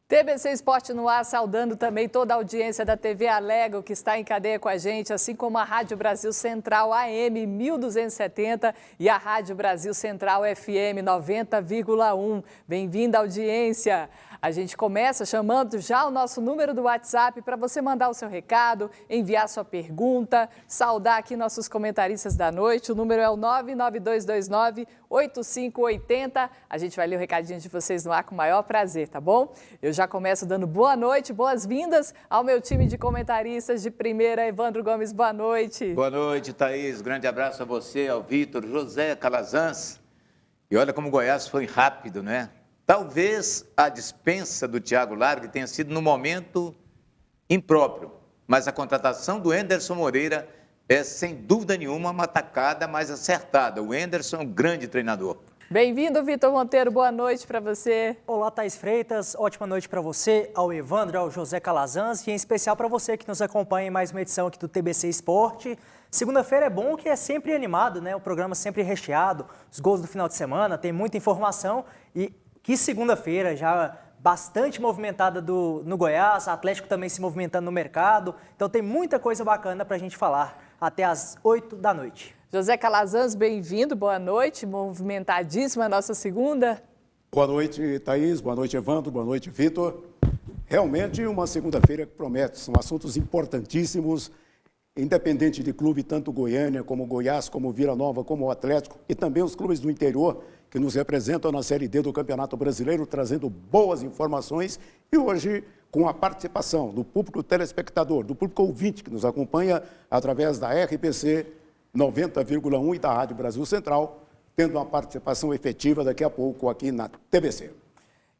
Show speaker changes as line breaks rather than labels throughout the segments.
TBC Esporte no ar, saudando também toda a audiência da TV Alego, que está em cadeia com a gente, assim como a Rádio Brasil Central AM 1270 e a Rádio Brasil Central FM 90,1. Bem-vinda, audiência! A gente começa chamando já o nosso número do WhatsApp para você mandar o seu recado, enviar sua pergunta, saudar aqui nossos comentaristas da noite. O número é o 99229-8580. A gente vai ler o recadinho de vocês no ar com o maior prazer, tá bom? Eu já começo dando boa noite, boas-vindas ao meu time de comentaristas de primeira. Evandro Gomes, boa noite.
Boa noite, Thaís. Grande abraço a você, ao Vitor, José Calazans. E olha como o Goiás foi rápido, né? Talvez a dispensa do Thiago Largue tenha sido no momento impróprio, mas a contratação do Enderson Moreira é, sem dúvida nenhuma, uma tacada mais acertada. O Enderson é um grande treinador.
Bem-vindo, Vitor Monteiro. Boa noite para você.
Olá, Thaís Freitas. Ótima noite para você, ao Evandro, ao José Calazans e em especial para você que nos acompanha em mais uma edição aqui do TBC Esporte. Segunda-feira é bom que é sempre animado, né? O programa sempre recheado, os gols do final de semana, tem muita informação e que segunda-feira já bastante movimentada no Goiás, Atlético também se movimentando no mercado. Então tem muita coisa bacana para a gente falar até às 8 da noite.
José Calazans, bem-vindo, boa noite. Movimentadíssima a nossa segunda.
Boa noite, Thaís. Boa noite, Evandro. Boa noite, Vitor. Realmente uma segunda-feira que promete. São assuntos importantíssimos, independente de clube, tanto Goiânia, como Goiás, como Vila Nova, como o Atlético e também os clubes do interior que nos representam na Série D do Campeonato Brasileiro, trazendo boas informações e hoje com a participação do público telespectador, do público ouvinte que nos acompanha através da RPC 90,1 e da Rádio Brasil Central, tendo uma participação efetiva daqui a pouco aqui na TBC.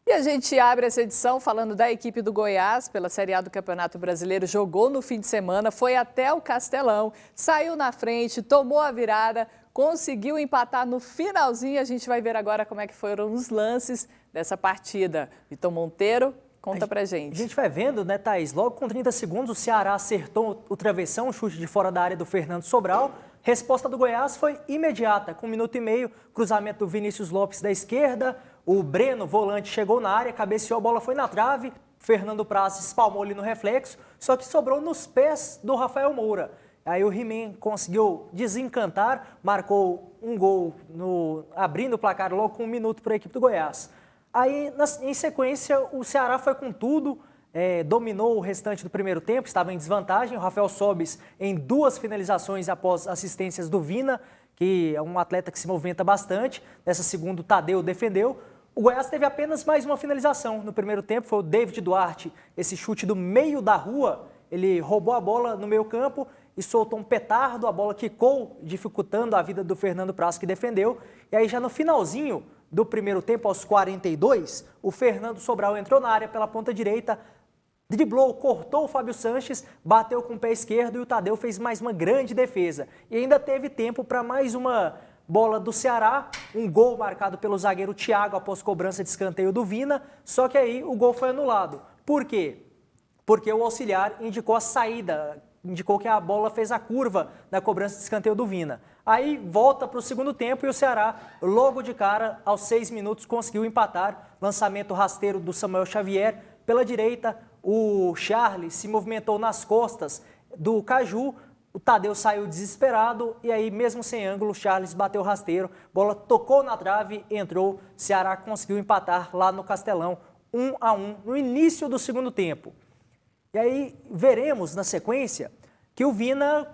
E a gente abre essa edição falando da equipe do Goiás, pela Série A do Campeonato Brasileiro, jogou no fim de semana, foi até o Castelão, saiu na frente, tomou a virada, conseguiu empatar no finalzinho. A gente vai ver agora como é que foram os lances dessa partida. Vitor Monteiro, conta pra gente.
A gente vai vendo, né, Thaís? Logo com 30 segundos, o Ceará acertou o travessão, o chute de fora da área do Fernando Sobral. Resposta do Goiás foi imediata, com 1 minuto e meio, cruzamento do Vinícius Lopes da esquerda, o Breno, volante, chegou na área, cabeceou, a bola foi na trave, Fernando Praz espalmou ali no reflexo, só que sobrou nos pés do Rafael Moura. Aí o He-Man conseguiu desencantar, marcou um gol abrindo o placar logo com 1 minuto para a equipe do Goiás. Aí, em sequência, o Ceará foi com tudo, dominou o restante do primeiro tempo, estava em desvantagem. O Rafael Sobis em 2 finalizações após assistências do Vina, que é um atleta que se movimenta bastante. Nessa segunda, o Tadeu defendeu. O Goiás teve apenas mais uma finalização no primeiro tempo, foi o David Duarte, esse chute do meio da rua. Ele roubou a bola no meio campo e soltou um petardo, a bola quicou, dificultando a vida do Fernando Praz, que defendeu. E aí já no finalzinho do primeiro tempo, aos 42, o Fernando Sobral entrou na área pela ponta direita, driblou, cortou o Fábio Sanches, bateu com o pé esquerdo e o Tadeu fez mais uma grande defesa. E ainda teve tempo para mais uma bola do Ceará, um gol marcado pelo zagueiro Thiago após cobrança de escanteio do Vina, só que aí o gol foi anulado. Por quê? Porque o auxiliar indicou a saída, indicou que a bola fez a curva da cobrança de escanteio do Vina. Aí volta para o segundo tempo e o Ceará, logo de cara, aos 6 minutos, conseguiu empatar. Lançamento rasteiro do Samuel Xavier. Pela direita, o Charles se movimentou nas costas do Caju. O Tadeu saiu desesperado e aí, mesmo sem ângulo, o Charles bateu rasteiro. Bola tocou na trave, entrou. Ceará conseguiu empatar lá no Castelão, 1-1, no início do segundo tempo. E aí veremos na sequência que o Vina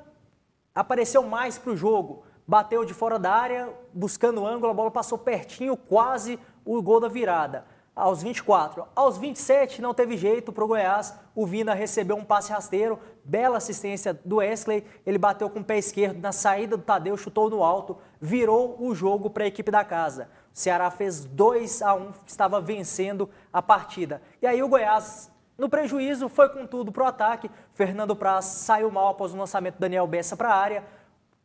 apareceu mais para o jogo, bateu de fora da área, buscando ângulo, a bola passou pertinho, quase o gol da virada. Aos 24, aos 27 não teve jeito para o Goiás, o Vina recebeu um passe rasteiro, bela assistência do Wesley, ele bateu com o pé esquerdo na saída do Tadeu, chutou no alto, virou o jogo para a equipe da casa. O Ceará fez 2-1, estava vencendo a partida. E aí o Goiás, no prejuízo, foi com tudo para o ataque. Fernando Praz saiu mal após o lançamento do Daniel Bessa para a área.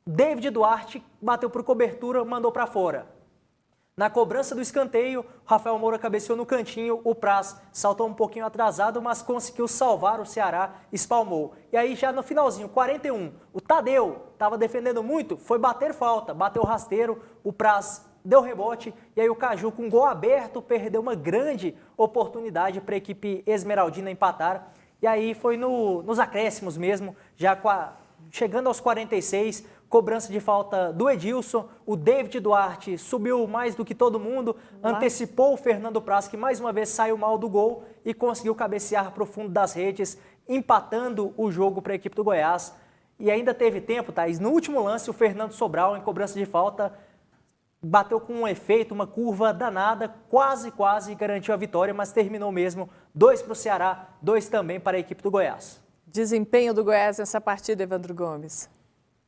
David Duarte bateu por cobertura, mandou para fora. Na cobrança do escanteio, Rafael Moura cabeceou no cantinho, o Praz saltou um pouquinho atrasado, mas conseguiu salvar o Ceará, espalmou. E aí já no finalzinho, 41, o Tadeu estava defendendo muito, foi bater falta, bateu rasteiro, o Praz deu rebote e aí o Caju, com gol aberto, perdeu uma grande oportunidade para a equipe esmeraldina empatar. E aí foi nos acréscimos mesmo, já chegando aos 46, cobrança de falta do Edilson, o David Duarte subiu mais do que todo mundo, antecipou o Fernando Praz, que mais uma vez saiu mal do gol e conseguiu cabecear para o fundo das redes, empatando o jogo para a equipe do Goiás. E ainda teve tempo, Thaís, no último lance o Fernando Sobral, em cobrança de falta, bateu com um efeito, uma curva danada, quase garantiu a vitória, mas terminou mesmo 2 para o Ceará, 2 também para a equipe do Goiás.
Desempenho do Goiás nessa partida, Evandro Gomes.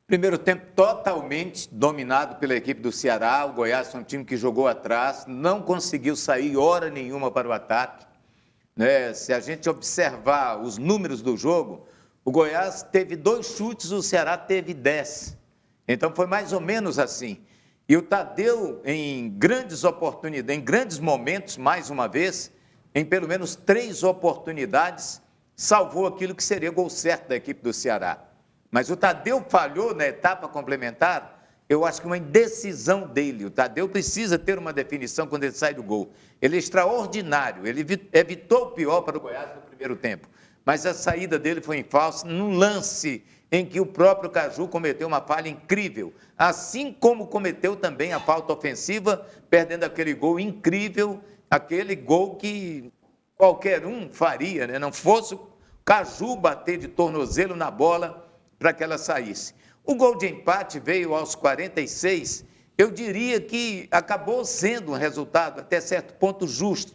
Primeiro tempo totalmente dominado pela equipe do Ceará. O Goiás foi um time que jogou atrás, não conseguiu sair hora nenhuma para o ataque, né? Se a gente observar os números do jogo, o Goiás teve 2 chutes, o Ceará teve 10. Então foi mais ou menos assim. E o Tadeu, em grandes oportunidades, em grandes momentos, mais uma vez, em pelo menos 3 oportunidades, salvou aquilo que seria gol certo da equipe do Ceará. Mas o Tadeu falhou na etapa complementar, eu acho que uma indecisão dele. O Tadeu precisa ter uma definição quando ele sai do gol. Ele é extraordinário, ele evitou o pior para o Goiás no primeiro tempo. Mas a saída dele foi em falso, num lance em que o próprio Caju cometeu uma falha incrível. Assim como cometeu também a falta ofensiva, perdendo aquele gol incrível, aquele gol que qualquer um faria, né? Não fosse o Caju bater de tornozelo na bola para que ela saísse. O gol de empate veio aos 46, eu diria que acabou sendo um resultado até certo ponto justo.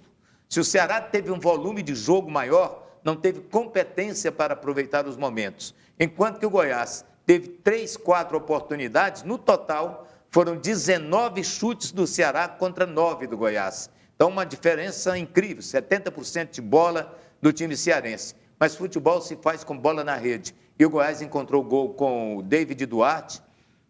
Se o Ceará teve um volume de jogo maior, não teve competência para aproveitar os momentos. Enquanto que o Goiás teve 3, 4 oportunidades, no total foram 19 chutes do Ceará contra 9 do Goiás. Então uma diferença incrível, 70% de bola do time cearense. Mas futebol se faz com bola na rede. E o Goiás encontrou o gol com o David Duarte,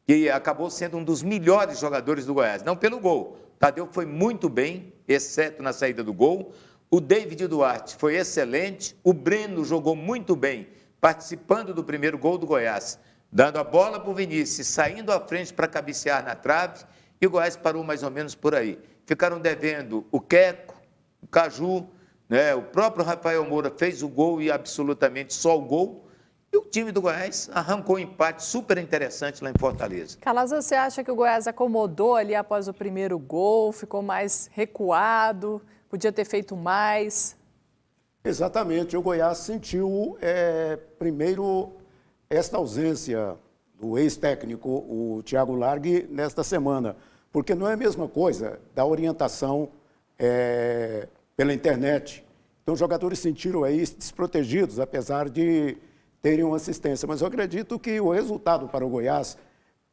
que acabou sendo um dos melhores jogadores do Goiás. Não pelo gol, Tadeu foi muito bem, exceto na saída do gol. O David Duarte foi excelente, o Breno jogou muito bem, participando do primeiro gol do Goiás, dando a bola para o Vinícius, saindo à frente para cabecear na trave, e o Goiás parou mais ou menos por aí. Ficaram devendo o Queco, o Caju, né? O próprio Rafael Moura fez o gol e absolutamente só o gol, e o time do Goiás arrancou um empate super interessante lá em Fortaleza.
Calazans, você acha que o Goiás acomodou ali após o primeiro gol, ficou mais recuado, podia ter feito mais?
Exatamente, o Goiás sentiu primeiro esta ausência do ex-técnico, o Thiago Largue, nesta semana, porque não é a mesma coisa da orientação pela internet. Então os jogadores sentiram aí desprotegidos, apesar de terem uma assistência, mas eu acredito que o resultado para o Goiás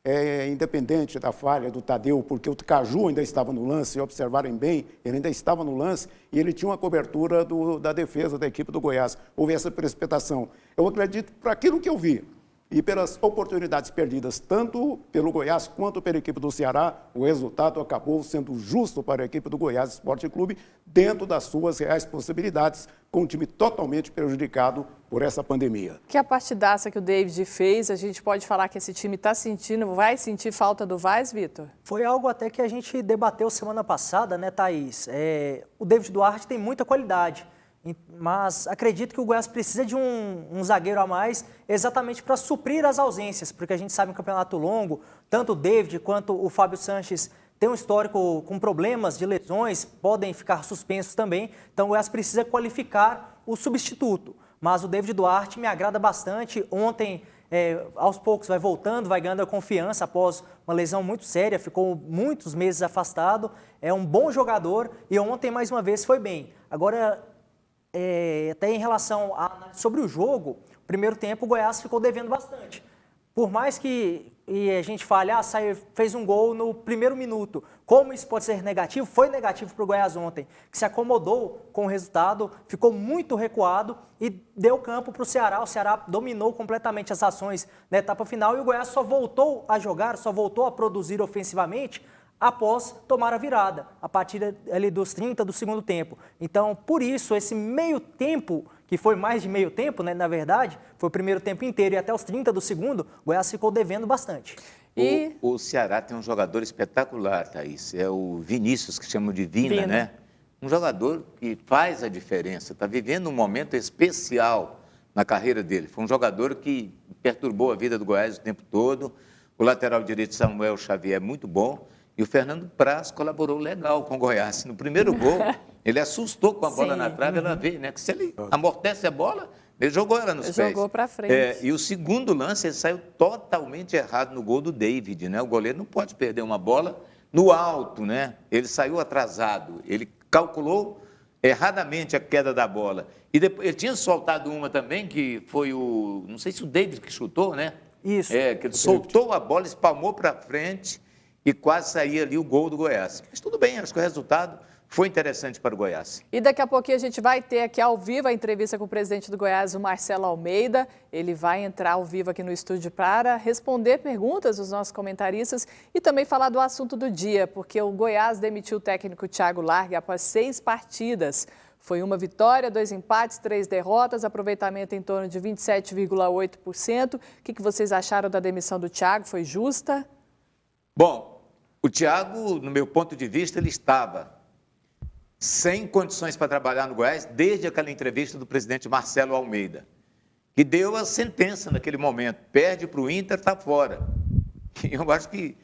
é independente da falha do Tadeu, porque o Caju ainda estava no lance, observarem bem, ele ainda estava no lance e ele tinha uma cobertura da defesa da equipe do Goiás. Houve essa precipitação. Eu acredito, para aquilo que eu vi, e pelas oportunidades perdidas, tanto pelo Goiás quanto pela equipe do Ceará, o resultado acabou sendo justo para a equipe do Goiás Esporte Clube, dentro das suas reais possibilidades, com um time totalmente prejudicado por essa pandemia.
Que a partidaça que o David fez, a gente pode falar que esse time está sentindo, vai sentir falta do Vaz, Vitor?
Foi algo até que a gente debateu semana passada, né, Thaís? O David Duarte tem muita qualidade, mas acredito que o Goiás precisa de um zagueiro a mais exatamente para suprir as ausências, porque a gente sabe um campeonato longo, tanto o David quanto o Fábio Sanches tem um histórico com problemas de lesões, podem ficar suspensos também, então o Goiás precisa qualificar o substituto. Mas o David Duarte me agrada bastante, ontem aos poucos vai voltando, vai ganhando a confiança após uma lesão muito séria, ficou muitos meses afastado, é um bom jogador e ontem mais uma vez foi bem. Agora, até em relação sobre o jogo, o primeiro tempo o Goiás ficou devendo bastante. Por mais que a gente fale, fez um gol no primeiro minuto, como isso pode ser negativo? Foi negativo para o Goiás ontem, que se acomodou com o resultado, ficou muito recuado e deu campo para o Ceará. O Ceará dominou completamente as ações na etapa final e o Goiás só voltou a jogar, só voltou a produzir ofensivamente após tomar a virada, a partir ali dos 30 do segundo tempo. Então, por isso, esse meio tempo, que foi mais de meio tempo, né, na verdade, foi o primeiro tempo inteiro e até os 30 do segundo, o Goiás ficou devendo bastante.
E
O Ceará tem um jogador espetacular, Thaís. É o Vinícius, que chamam de Vina, né? Um jogador que faz a diferença. Está vivendo um momento especial na carreira dele. Foi um jogador que perturbou a vida do Goiás o tempo todo. O lateral direito Samuel Xavier é muito bom. E o Fernando Praz colaborou legal com o Goiás. No primeiro gol, ele assustou com a bola na trave, ela vê, né? Que se ele amortece a bola, ele jogou ela nos pés.
Jogou para frente.
E o segundo lance, ele saiu totalmente errado no gol do David, né? O goleiro não pode perder uma bola no alto, né? Ele saiu atrasado, ele calculou erradamente a queda da bola. E depois, ele tinha soltado uma também, que foi não sei se o David que chutou, né?
Isso.
Que ele soltou a bola, espalmou para frente e quase saía ali o gol do Goiás. Mas tudo bem, acho que o resultado foi interessante para o Goiás.
E daqui a pouquinho a gente vai ter aqui ao vivo a entrevista com o presidente do Goiás, o Marcelo Almeida. Ele vai entrar ao vivo aqui no estúdio para responder perguntas dos nossos comentaristas e também falar do assunto do dia, porque o Goiás demitiu o técnico Thiago Largue após 6 partidas. Foi 1 vitória, 2 empates, 3 derrotas, aproveitamento em torno de 27,8%. O que vocês acharam da demissão do Thiago? Foi justa?
Bom, o Thiago, no meu ponto de vista, ele estava sem condições para trabalhar no Goiás desde aquela entrevista do presidente Marcelo Almeida, que deu a sentença naquele momento, perde para o Inter, está fora. E eu acho que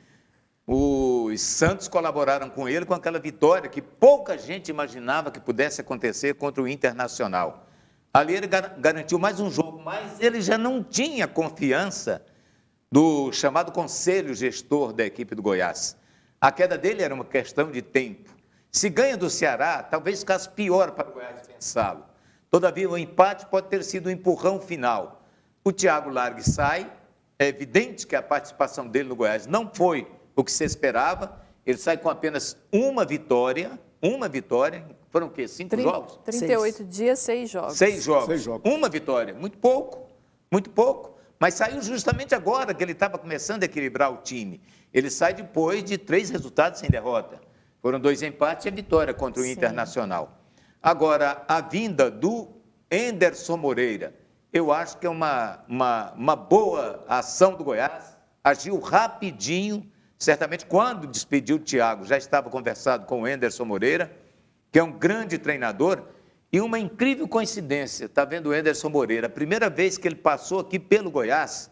os Santos colaboraram com ele com aquela vitória que pouca gente imaginava que pudesse acontecer contra o Internacional. Ali ele garantiu mais um jogo, mas ele já não tinha confiança do chamado conselho gestor da equipe do Goiás. A queda dele era uma questão de tempo. Se ganha do Ceará, talvez ficasse pior para o Goiás pensá-lo. Todavia, o empate pode ter sido um empurrão final. O Thiago Largue sai, é evidente que a participação dele no Goiás não foi o que se esperava. Ele sai com apenas uma vitória. Foram o quê? 5 jogos?
38 dias, 6 jogos.
6 jogos. Uma vitória, muito pouco. Mas saiu justamente agora que ele estava começando a equilibrar o time. Ele sai depois de 3 resultados sem derrota. Foram 2 empates e a vitória contra o Internacional. Agora, a vinda do Enderson Moreira, eu acho que é uma boa ação do Goiás. Agiu rapidinho. Certamente, quando despediu o Thiago, já estava conversado com o Enderson Moreira, que é um grande treinador. E uma incrível coincidência, está vendo o Enderson Moreira, a primeira vez que ele passou aqui pelo Goiás,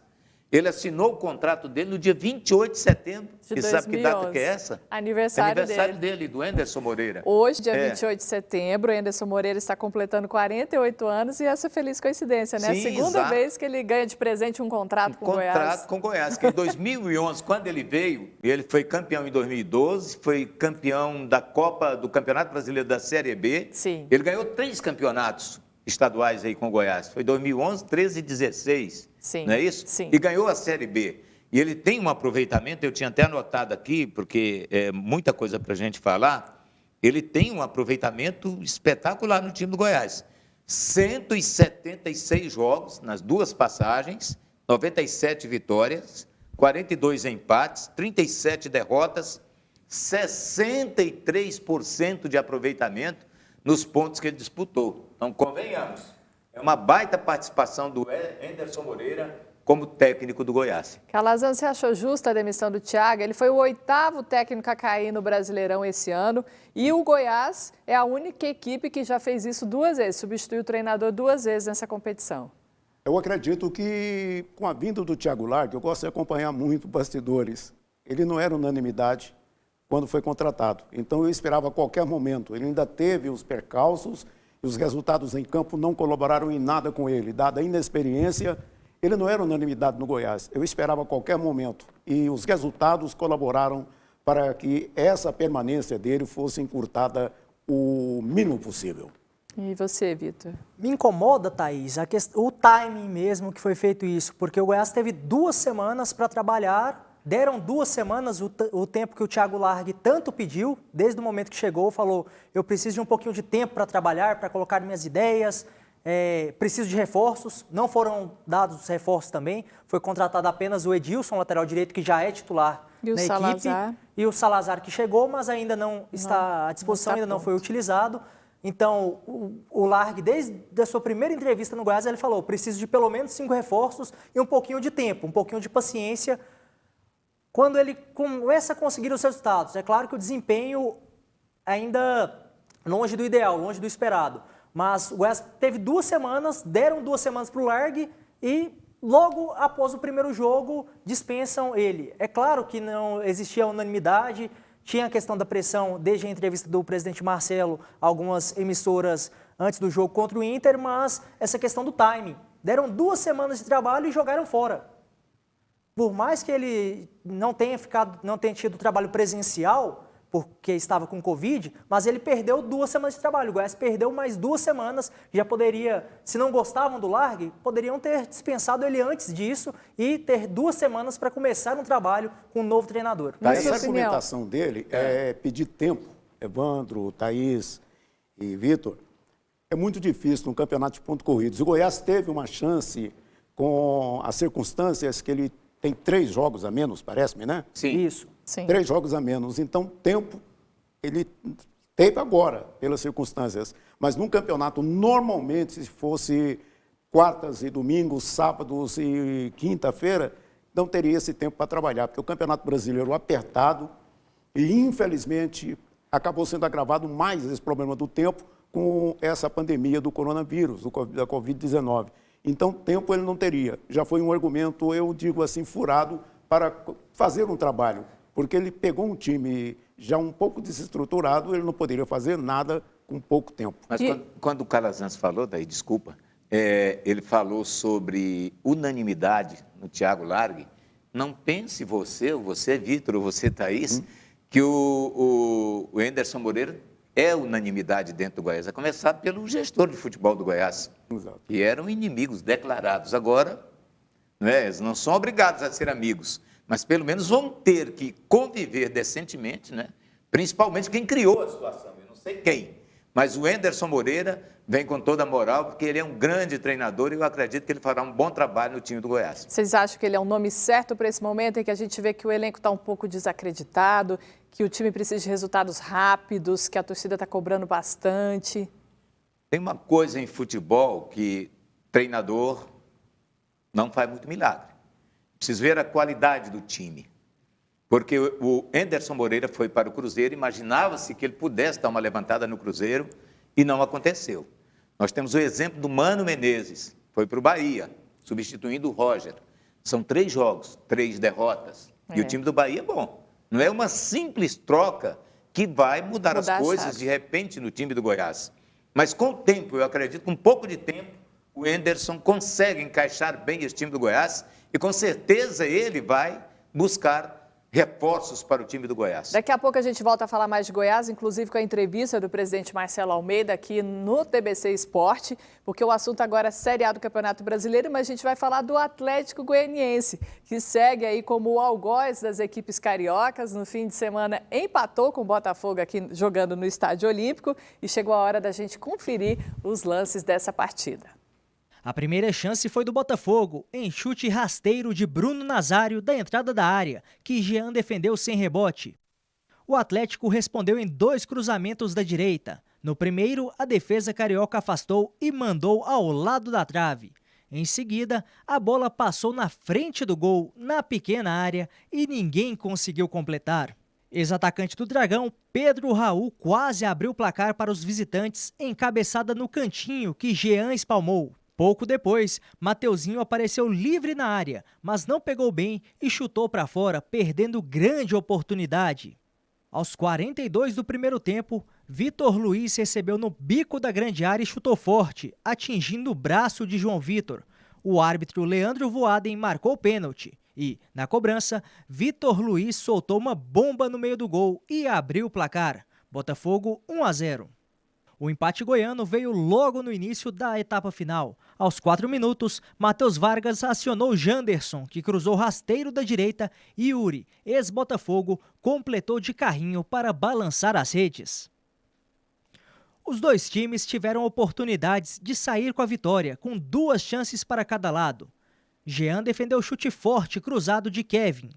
ele assinou o contrato dele no dia 28 de setembro.
De
e sabe que data que é essa?
Aniversário
dele, do Enderson Moreira.
Hoje, dia 28 de setembro, o Enderson Moreira está completando 48 anos e essa feliz coincidência, né?
Sim,
a segunda vez que ele ganha de presente um contrato com o Goiás.
Um contrato com o Goiás, que em 2011, quando ele veio, ele foi campeão em 2012, foi campeão da Copa do Campeonato Brasileiro da Série B.
Sim.
Ele ganhou 3 campeonatos estaduais aí com o Goiás. Foi 2011, 13 e 16.
Sim.
Não é isso?
Sim.
E ganhou a Série B. E ele tem um aproveitamento, eu tinha até anotado aqui, porque é muita coisa para a gente falar, ele tem um aproveitamento espetacular no time do Goiás. 176 jogos nas 2 passagens, 97 vitórias, 42 empates, 37 derrotas, 63% de aproveitamento nos pontos que ele disputou. Então, convenhamos, é uma baita participação do Enderson Moreira como técnico do Goiás.
Calazans, você achou justa a demissão do Thiago? Ele foi o 8º técnico a cair no Brasileirão esse ano e o Goiás é a única equipe que já fez isso 2 vezes, substituiu o treinador 2 vezes nessa competição.
Eu acredito que com a vinda do Thiago Largue, eu gosto de acompanhar muito bastidores. Ele não era unanimidade quando foi contratado, então eu esperava a qualquer momento. Ele ainda teve os percalços e os resultados em campo não colaboraram em nada com ele, dada a inexperiência. Ele não era unanimidade no Goiás, eu esperava a qualquer momento e os resultados colaboraram para que essa permanência dele fosse encurtada o mínimo possível.
E você, Vitor?
Me incomoda, Thaís, o timing mesmo que foi feito isso, porque o Goiás teve 2 semanas para trabalhar, deram 2 semanas o tempo que o Thiago Largue tanto pediu, desde o momento que chegou, falou, eu preciso de um pouquinho de tempo para trabalhar, para colocar minhas ideias, preciso de reforços, não foram dados os reforços também, foi contratado apenas o Edilson, lateral direito, que já é titular na equipe, e o Salazar que chegou, mas ainda não está à disposição, ainda não foi utilizado. Então, o Largue, desde a sua primeira entrevista no Goiás, ele falou, preciso de pelo menos 5 reforços e um pouquinho de tempo, um pouquinho de paciência. quando ele começa a conseguir os resultados. É claro que o desempenho ainda longe do ideal, longe do esperado. Mas o Goiás teve 2 semanas, deram 2 semanas para o Largue e logo após o primeiro jogo dispensam ele. É claro que não existia unanimidade, tinha a questão da pressão desde a entrevista do presidente Marcelo, algumas emissoras antes do jogo contra o Inter, mas essa questão do timing. Deram 2 semanas de trabalho e jogaram fora. Por mais que ele não tenha tido trabalho presencial, porque estava com Covid, mas ele perdeu 2 semanas de trabalho. O Goiás perdeu mais 2 semanas, já poderia, se não gostavam do Largue, poderiam ter dispensado ele antes disso e ter 2 semanas para começar um trabalho com um novo treinador.
Essa argumentação dele é pedir tempo, Evandro, Thaís e Vitor. É muito difícil num campeonato de pontos corridos. O Goiás teve uma chance com as circunstâncias que ele tem 3 jogos a menos, parece-me, né?
Sim.
Isso.
Sim.
3 jogos a menos. Então, tempo ele teve agora, pelas circunstâncias. Mas num campeonato, normalmente, se fosse quartas e domingos, sábados e quinta-feira, não teria esse tempo para trabalhar, porque o Campeonato Brasileiro apertado e, infelizmente, acabou sendo agravado mais esse problema do tempo com essa pandemia do coronavírus, da Covid-19. Então, tempo ele não teria. Já foi um argumento, eu digo assim, furado para fazer um trabalho, porque ele pegou um time já um pouco desestruturado, ele não poderia fazer nada com pouco tempo.
Mas quando o Calazans falou, daí desculpa, ele falou sobre unanimidade no Thiago Largue. Não pense você Vitor, ou você, Thaís, que o Anderson Moreira é unanimidade dentro do Goiás, a começar pelo gestor de futebol do Goiás,
Exato.
que eram inimigos declarados. Agora, eles não são obrigados a ser amigos, mas pelo menos vão ter que conviver decentemente, né? Principalmente quem criou a situação, eu não sei quem, mas o Anderson Moreira vem com toda a moral, porque ele é um grande treinador e eu acredito que ele fará um bom trabalho no time do Goiás.
Vocês acham que ele é um nome certo para esse momento em que a gente vê que o elenco está um pouco desacreditado, que o time precisa de resultados rápidos, que a torcida está cobrando bastante?
Tem uma coisa em futebol que treinador não faz muito milagre. Preciso ver a qualidade do time. Porque o Anderson Moreira foi para o Cruzeiro, imaginava-se que ele pudesse dar uma levantada no Cruzeiro e não aconteceu. Nós temos o exemplo do Mano Menezes, foi para o Bahia, substituindo o Roger. São 3 jogos, 3 derrotas. E o time do Bahia é bom. Não é uma simples troca que vai mudar as coisas de repente no time do Goiás. Mas com o tempo, eu acredito, com um pouco de tempo, o Anderson consegue encaixar bem esse time do Goiás e com certeza ele vai buscar reforços para o time do Goiás.
Daqui a pouco a gente volta a falar mais de Goiás, inclusive com a entrevista do presidente Marcelo Almeida aqui no TBC Esporte, porque o assunto agora é Série A do Campeonato Brasileiro, mas a gente vai falar do Atlético Goianiense, que segue aí como o algoz das equipes cariocas. No fim de semana empatou com o Botafogo aqui jogando no Estádio Olímpico e chegou a hora da gente conferir os lances dessa partida.
A primeira chance foi do Botafogo, em chute rasteiro de Bruno Nazário da entrada da área, que Jean defendeu sem rebote. O Atlético respondeu em 2 cruzamentos da direita. No primeiro, a defesa carioca afastou e mandou ao lado da trave. Em seguida, a bola passou na frente do gol, na pequena área, e ninguém conseguiu completar. Ex-atacante do Dragão, Pedro Raul quase abriu o placar para os visitantes em cabeçada no cantinho que Jean espalmou. Pouco depois, Mateuzinho apareceu livre na área, mas não pegou bem e chutou para fora, perdendo grande oportunidade. Aos 42 do primeiro tempo, Vitor Luiz recebeu no bico da grande área e chutou forte, atingindo o braço de João Vitor. O árbitro Leandro Voaden marcou o pênalti e, na cobrança, Vitor Luiz soltou uma bomba no meio do gol e abriu o placar. Botafogo 1-0. O empate goiano veio logo no início da etapa final. Aos 4 minutos, Matheus Vargas acionou Janderson, que cruzou rasteiro da direita, e Yuri, ex-Botafogo, completou de carrinho para balançar as redes. Os 2 times tiveram oportunidades de sair com a vitória, com 2 chances para cada lado. Jean defendeu chute forte cruzado de Kevin.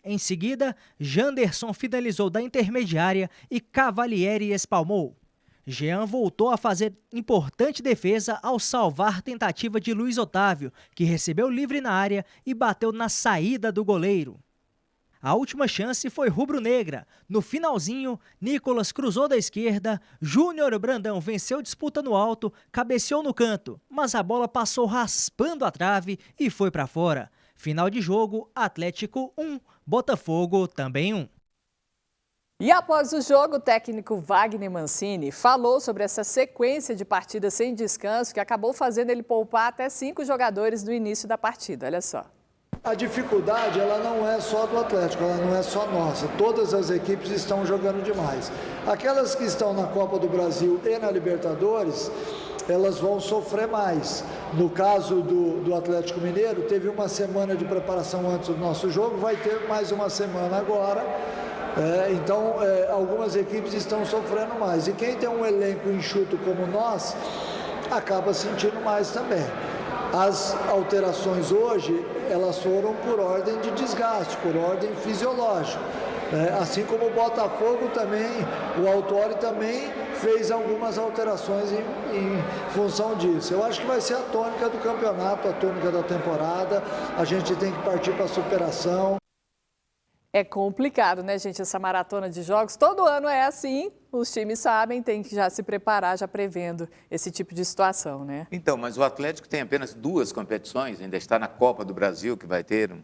Em seguida, Janderson finalizou da intermediária e Cavalieri espalmou. Jean voltou a fazer importante defesa ao salvar tentativa de Luiz Otávio, que recebeu livre na área e bateu na saída do goleiro. A última chance foi rubro-negra. No finalzinho, Nicolas cruzou da esquerda, Júnior Brandão venceu disputa no alto, cabeceou no canto, mas a bola passou raspando a trave e foi para fora. Final de jogo, Atlético 1, Botafogo também 1.
E após o jogo, o técnico Wagner Mancini falou sobre essa sequência de partidas sem descanso que acabou fazendo ele poupar até 5 jogadores no início da partida. Olha só.
A dificuldade, ela não é só do Atlético, ela não é só nossa. Todas as equipes estão jogando demais. Aquelas que estão na Copa do Brasil e na Libertadores, elas vão sofrer mais. No caso do Atlético Mineiro, teve uma semana de preparação antes do nosso jogo, vai ter mais uma semana agora. Então, algumas equipes estão sofrendo mais. E quem tem um elenco enxuto como nós, acaba sentindo mais também. As alterações hoje, elas foram por ordem de desgaste, por ordem fisiológica. Assim como o Botafogo também, o Autuori também fez algumas alterações em função disso. Eu acho que vai ser a tônica do campeonato, a tônica da temporada. A gente tem que partir para a superação.
É complicado, né, gente, essa maratona de jogos. Todo ano é assim, os times sabem, tem que já se preparar, já prevendo esse tipo de situação, né?
Então, mas o Atlético tem apenas 2 competições, ainda está na Copa do Brasil, que vai ter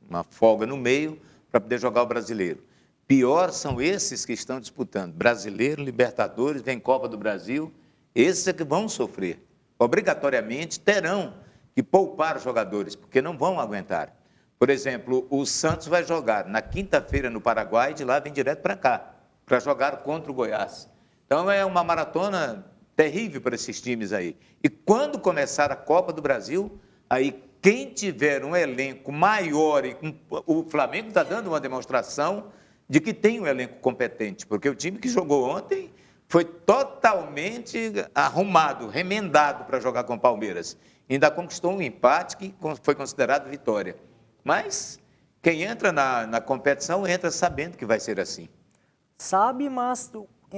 uma folga no meio para poder jogar o Brasileiro. Pior são esses que estão disputando Brasileiro, Libertadores, vem Copa do Brasil, esses é que vão sofrer. Obrigatoriamente terão que poupar os jogadores, porque não vão aguentar. Por exemplo, o Santos vai jogar na quinta-feira no Paraguai e de lá vem direto para cá, para jogar contra o Goiás. Então é uma maratona terrível para esses times aí. E quando começar a Copa do Brasil, aí quem tiver um elenco maior, e o Flamengo está dando uma demonstração de que tem um elenco competente, porque o time que jogou ontem foi totalmente arrumado, remendado para jogar com o Palmeiras. Ainda conquistou um empate que foi considerado vitória. Mas quem entra na competição entra sabendo que vai ser assim.
Sabe, mas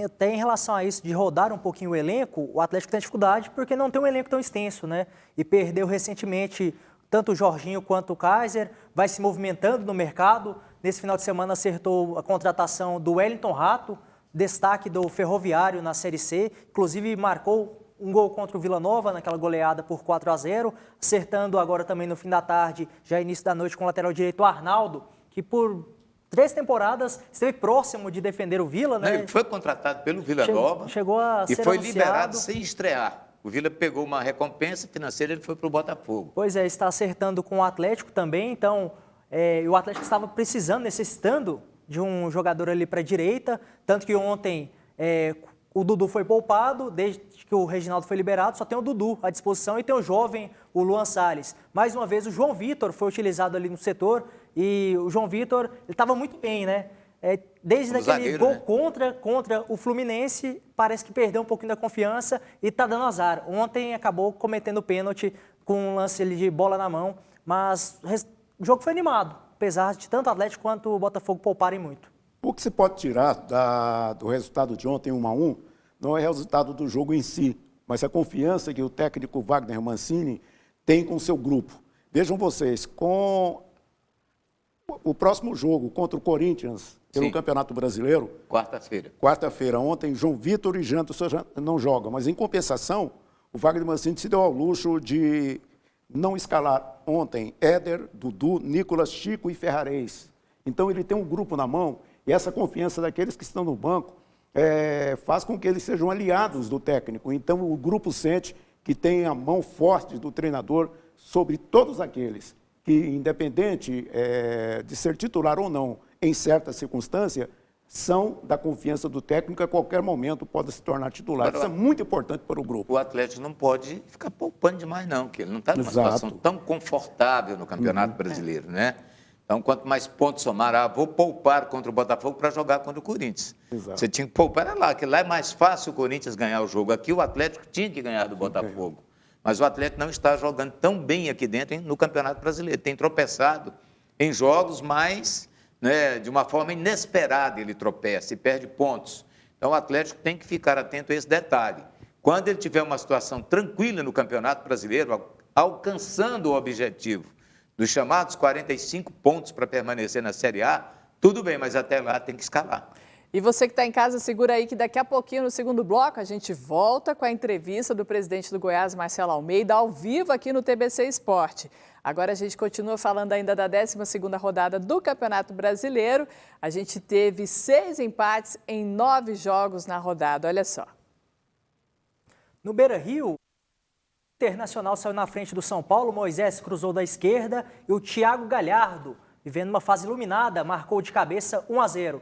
até em relação a isso de rodar um pouquinho o elenco, o Atlético tem dificuldade porque não tem um elenco tão extenso, né? E perdeu recentemente tanto o Jorginho quanto o Kaiser, vai se movimentando no mercado. Nesse final de semana acertou a contratação do Wellington Rato, destaque do Ferroviário na Série C, inclusive marcou um gol contra o Vila Nova, naquela goleada por 4-0, acertando agora também no fim da tarde, já início da noite, com o lateral direito o Arnaldo, que por 3 temporadas esteve próximo de defender o Vila, né?
Ele foi contratado pelo Vila Nova
chegou a
e
ser
foi
anunciado.
liberado sem estrear. O Vila pegou uma recompensa financeira e ele foi para o Botafogo.
Pois é, está acertando com o Atlético também, então o Atlético estava precisando, necessitando de um jogador ali para a direita, tanto que ontem o Dudu foi poupado, desde que o Reginaldo foi liberado, só tem o Dudu à disposição e tem o jovem, o Luan Salles. Mais uma vez, o João Vitor foi utilizado ali no setor e o João Vitor estava muito bem, né? Desde aquele gol, né, contra o Fluminense, parece que perdeu um pouquinho da confiança e está dando azar. Ontem acabou cometendo pênalti com um lance ali de bola na mão, mas o jogo foi animado, apesar de tanto o Atlético quanto o Botafogo pouparem muito.
O que se pode tirar do resultado de ontem, 1-1, não é o resultado do jogo em si, mas a confiança que o técnico Wagner Mancini tem com o seu grupo. Vejam vocês, com o próximo jogo contra o Corinthians, pelo Campeonato Brasileiro... Quarta-feira. Ontem, João Vitor e Janderson já não jogam, mas em compensação, o Wagner Mancini se deu ao luxo de não escalar ontem Éder, Dudu, Nicolas, Chico e Ferrarez. Então ele tem um grupo na mão e essa confiança daqueles que estão no banco faz com que eles sejam aliados do técnico. Então o grupo sente que tem a mão forte do treinador sobre todos aqueles que, independente de ser titular ou não, em certa circunstância, são da confiança do técnico, a qualquer momento pode se tornar titular. Isso é muito importante para o grupo.
O Atlético não pode ficar poupando demais, não, porque ele não está numa situação tão confortável no Campeonato Brasileiro, né? Então, quanto mais pontos somar, vou poupar contra o Botafogo para jogar contra o Corinthians.
Exato.
Você tinha que poupar lá, que lá é mais fácil o Corinthians ganhar o jogo. Aqui o Atlético tinha que ganhar do Botafogo. Mas o Atlético não está jogando tão bem aqui dentro no Campeonato Brasileiro. Tem tropeçado em jogos, mas de uma forma inesperada ele tropeça e perde pontos. Então o Atlético tem que ficar atento a esse detalhe. Quando ele tiver uma situação tranquila no Campeonato Brasileiro, alcançando o objetivo dos chamados 45 pontos para permanecer na Série A, tudo bem, mas até lá tem que escalar.
E você que está em casa, segura aí que daqui a pouquinho, no segundo bloco, a gente volta com a entrevista do presidente do Goiás, Marcelo Almeida, ao vivo aqui no TBC Esporte. Agora a gente continua falando ainda da 12ª rodada do Campeonato Brasileiro. A gente teve 6 empates em 9 jogos na rodada, olha só.
No Beira-Rio, o Internacional saiu na frente do São Paulo, Moisés cruzou da esquerda e o Thiago Galhardo, vivendo uma fase iluminada, marcou de cabeça 1-0.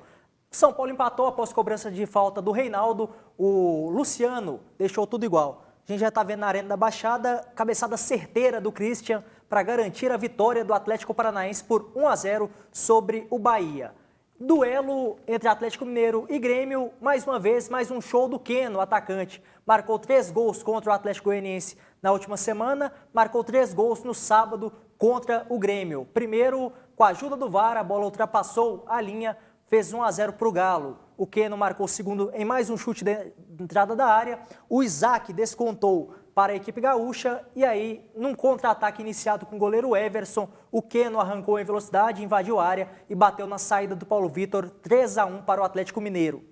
São Paulo empatou após cobrança de falta do Reinaldo, o Luciano deixou tudo igual. A gente já está vendo na Arena da Baixada, cabeçada certeira do Christian para garantir a vitória do Atlético Paranaense por 1-0 sobre o Bahia. Duelo entre Atlético Mineiro e Grêmio, mais uma vez, mais um show do Keno, atacante. Marcou 3 gols contra o Atlético Goianiense na última semana, marcou 3 gols no sábado contra o Grêmio. Primeiro, com a ajuda do VAR, a bola ultrapassou a linha, fez 1-0 para o Galo. O Keno marcou o segundo em mais um chute de entrada da área. O Isaac descontou para a equipe gaúcha e aí, num contra-ataque iniciado com o goleiro Everson, o Keno arrancou em velocidade, invadiu a área e bateu na saída do Paulo Vitor, 3-1 para o Atlético Mineiro.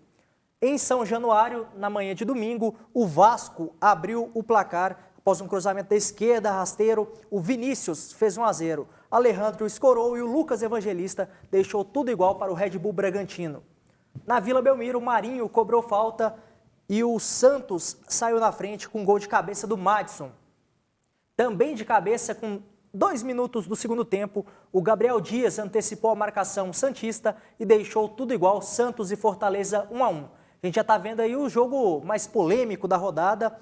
Em São Januário, na manhã de domingo, o Vasco abriu o placar após um cruzamento da esquerda, rasteiro. O Vinícius fez 1-0. Alejandro escorou e o Lucas Evangelista deixou tudo igual para o Red Bull Bragantino. Na Vila Belmiro, o Marinho cobrou falta e o Santos saiu na frente com um gol de cabeça do Madison. Também de cabeça, com 2 minutos do segundo tempo, o Gabriel Dias antecipou a marcação santista e deixou tudo igual, Santos e Fortaleza 1-1. A gente já está vendo aí o jogo mais polêmico da rodada.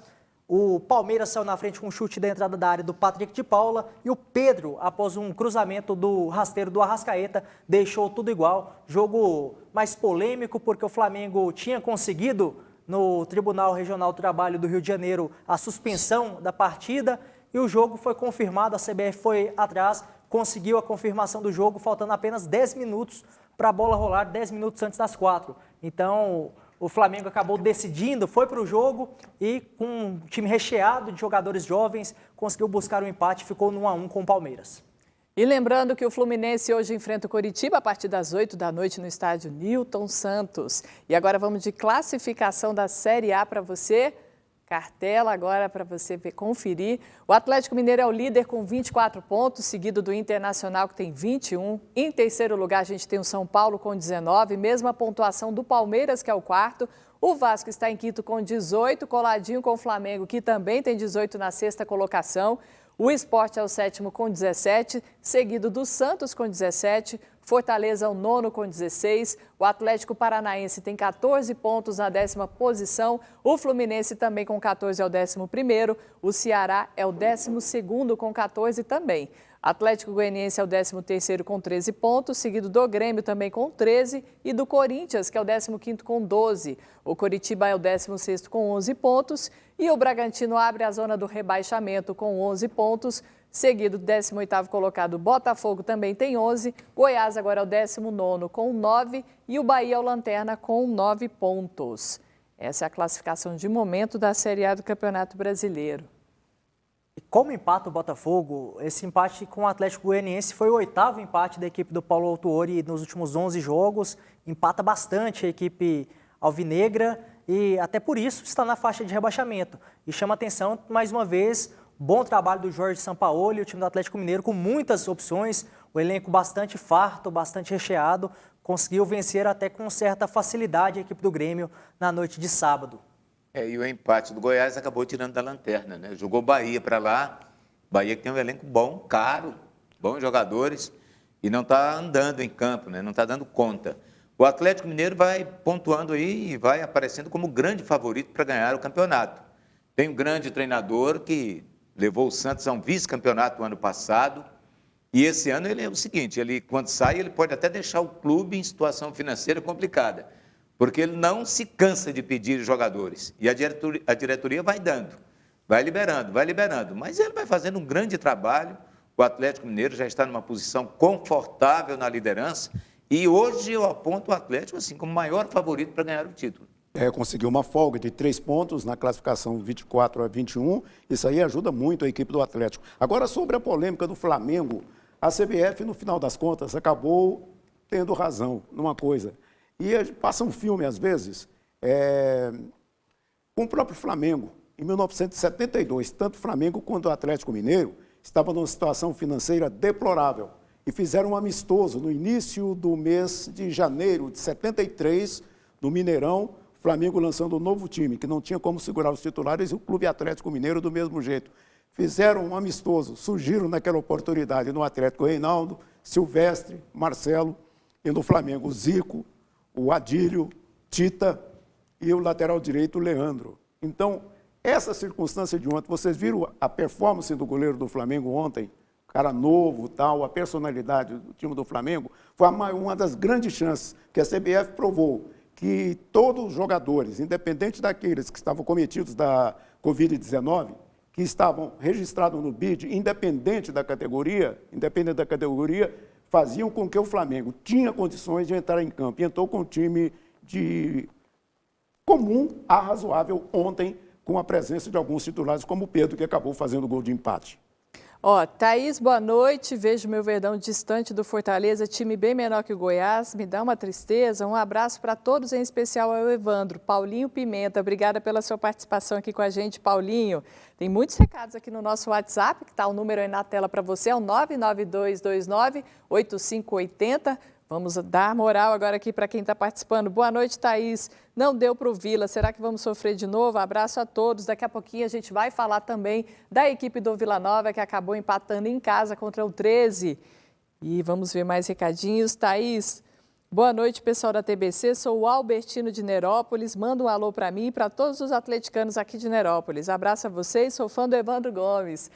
O Palmeiras saiu na frente com um chute da entrada da área do Patrick de Paula e o Pedro, após um cruzamento do rasteiro do Arrascaeta, deixou tudo igual. Jogo mais polêmico porque o Flamengo tinha conseguido no Tribunal Regional do Trabalho do Rio de Janeiro a suspensão da partida e o jogo foi confirmado, a CBF foi atrás, conseguiu a confirmação do jogo, faltando apenas 10 minutos para a bola rolar, 10 minutos antes das 4. Então, o Flamengo acabou decidindo, foi para o jogo e com um time recheado de jogadores jovens, conseguiu buscar um empate e ficou no 1-1 com o Palmeiras.
E lembrando que o Fluminense hoje enfrenta o Coritiba a partir das 8 da noite no estádio Newton Santos. E agora vamos de classificação da Série A para você. Cartela agora para você conferir. O Atlético Mineiro é o líder com 24 pontos, seguido do Internacional, que tem 21. Em terceiro lugar, a gente tem o São Paulo com 19, mesma pontuação do Palmeiras, que é o quarto. O Vasco está em quinto com 18, coladinho com o Flamengo, que também tem 18 na sexta colocação. O Sport é o sétimo com 17, seguido do Santos com 17, Fortaleza é o nono com 16, o Atlético Paranaense tem 14 pontos na 10ª posição, o Fluminense também com 14 é o 11º, o Ceará é o 12º com 14 também. Atlético Goianiense é o 13º com 13 pontos, seguido do Grêmio também com 13 e do Corinthians, que é o 15º com 12. O Coritiba é o 16º com 11 pontos e o Bragantino abre a zona do rebaixamento com 11 pontos, seguido do 18º colocado Botafogo também tem 11, Goiás agora é o 19º com 9 e o Bahia é o lanterna com 9 pontos. Essa é a classificação de momento da Série A do Campeonato Brasileiro.
E como empata o Botafogo, esse empate com o Atlético Goianiense foi o 8º empate da equipe do Paulo Autuori nos últimos 11 jogos. Empata bastante a equipe alvinegra e até por isso está na faixa de rebaixamento. E chama atenção, mais uma vez, bom trabalho do Jorge Sampaoli, o time do Atlético Mineiro com muitas opções, o elenco bastante farto, bastante recheado, conseguiu vencer até com certa facilidade a equipe do Grêmio na noite de sábado.
E o empate do Goiás acabou tirando da lanterna, né? Jogou Bahia para lá, Bahia que tem um elenco bom, caro, bons jogadores, e não está andando em campo, né? Não está dando conta. O Atlético Mineiro vai pontuando aí e vai aparecendo como grande favorito para ganhar o campeonato. Tem um grande treinador que levou o Santos a um vice-campeonato no ano passado, e esse ano ele é o seguinte, ele quando sai ele pode até deixar o clube em situação financeira complicada, porque ele não se cansa de pedir jogadores. E a diretoria vai dando, vai liberando. Mas ele vai fazendo um grande trabalho. O Atlético Mineiro já está numa posição confortável na liderança. E hoje eu aponto o Atlético assim, como o maior favorito para ganhar o título.
Conseguiu uma folga de 3 pontos na classificação 24-21. Isso aí ajuda muito a equipe do Atlético. Agora, sobre a polêmica do Flamengo, a CBF, no final das contas, acabou tendo razão numa coisa. E passa um filme, às vezes, com o próprio Flamengo. Em 1972, tanto o Flamengo quanto o Atlético Mineiro estavam numa situação financeira deplorável e fizeram um amistoso no início do mês de janeiro de 73, no Mineirão, o Flamengo lançando um novo time, que não tinha como segurar os titulares, e o Clube Atlético Mineiro do mesmo jeito. Fizeram um amistoso, surgiram naquela oportunidade no Atlético Reinaldo, Silvestre, Marcelo, e no Flamengo Zico, o Adílio, Tita e o lateral direito Leandro. Então, essa circunstância de ontem, vocês viram a performance do goleiro do Flamengo ontem, cara novo, tal, a personalidade do time do Flamengo, foi uma das grandes chances que a CBF provou que todos os jogadores, independente daqueles que estavam cometidos da Covid-19, que estavam registrados no BID, independente da categoria, faziam com que o Flamengo tinha condições de entrar em campo. E entrou com um time de comum a razoável ontem, com a presença de alguns titulares, como o Pedro, que acabou fazendo o gol de empate.
Ó, Thaís, boa noite. Vejo meu Verdão distante do Fortaleza, time bem menor que o Goiás. Me dá uma tristeza. Um abraço para todos, em especial ao Evandro. Paulinho Pimenta, obrigada pela sua participação aqui com a gente, Paulinho. Tem muitos recados aqui no nosso WhatsApp, que está o número aí na tela para você, é o 99229-8580. Vamos dar moral agora aqui para quem está participando. Boa noite, Thaís. Não deu para o Vila. Será que vamos sofrer de novo? Abraço a todos. Daqui a pouquinho a gente vai falar também da equipe do Vila Nova, que acabou empatando em casa contra o 13. E vamos ver mais recadinhos. Thaís, boa noite, pessoal da TBC. Sou o Albertino de Nerópolis. Manda um alô para mim e para todos os atleticanos aqui de Nerópolis. Abraço a vocês. Sou fã do Evandro Gomes.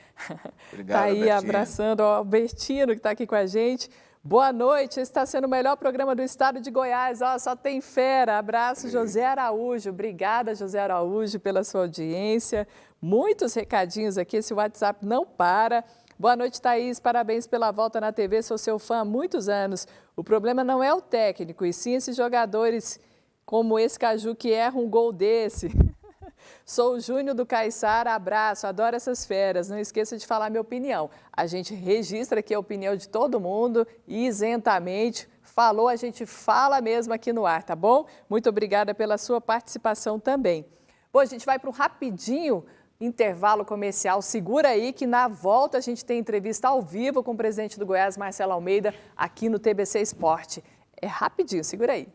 Obrigado,
Tá aí
Albertino. Abraçando
o Albertino, que está aqui com a gente. Boa noite, esse está sendo o melhor programa do estado de Goiás. Ó, só tem fera. Abraço, José Araújo. Obrigada, José Araújo, pela sua audiência. Muitos recadinhos aqui, esse WhatsApp não para. Boa noite, Thaís. Parabéns pela volta na TV. Sou seu fã há muitos anos. O problema não é o técnico, e sim esses jogadores como esse Caju que erra um gol desse. Sou o Júnior do Caiçara, abraço, adoro essas feras, não esqueça de falar minha opinião. A gente registra aqui a opinião de todo mundo, isentamente, falou, a gente fala mesmo aqui no ar, tá bom? Muito obrigada pela sua participação também. Bom, a gente vai para um rapidinho intervalo comercial, segura aí que na volta a gente tem entrevista ao vivo com o presidente do Goiás, Marcelo Almeida, aqui no TBC Esporte. É rapidinho, segura aí.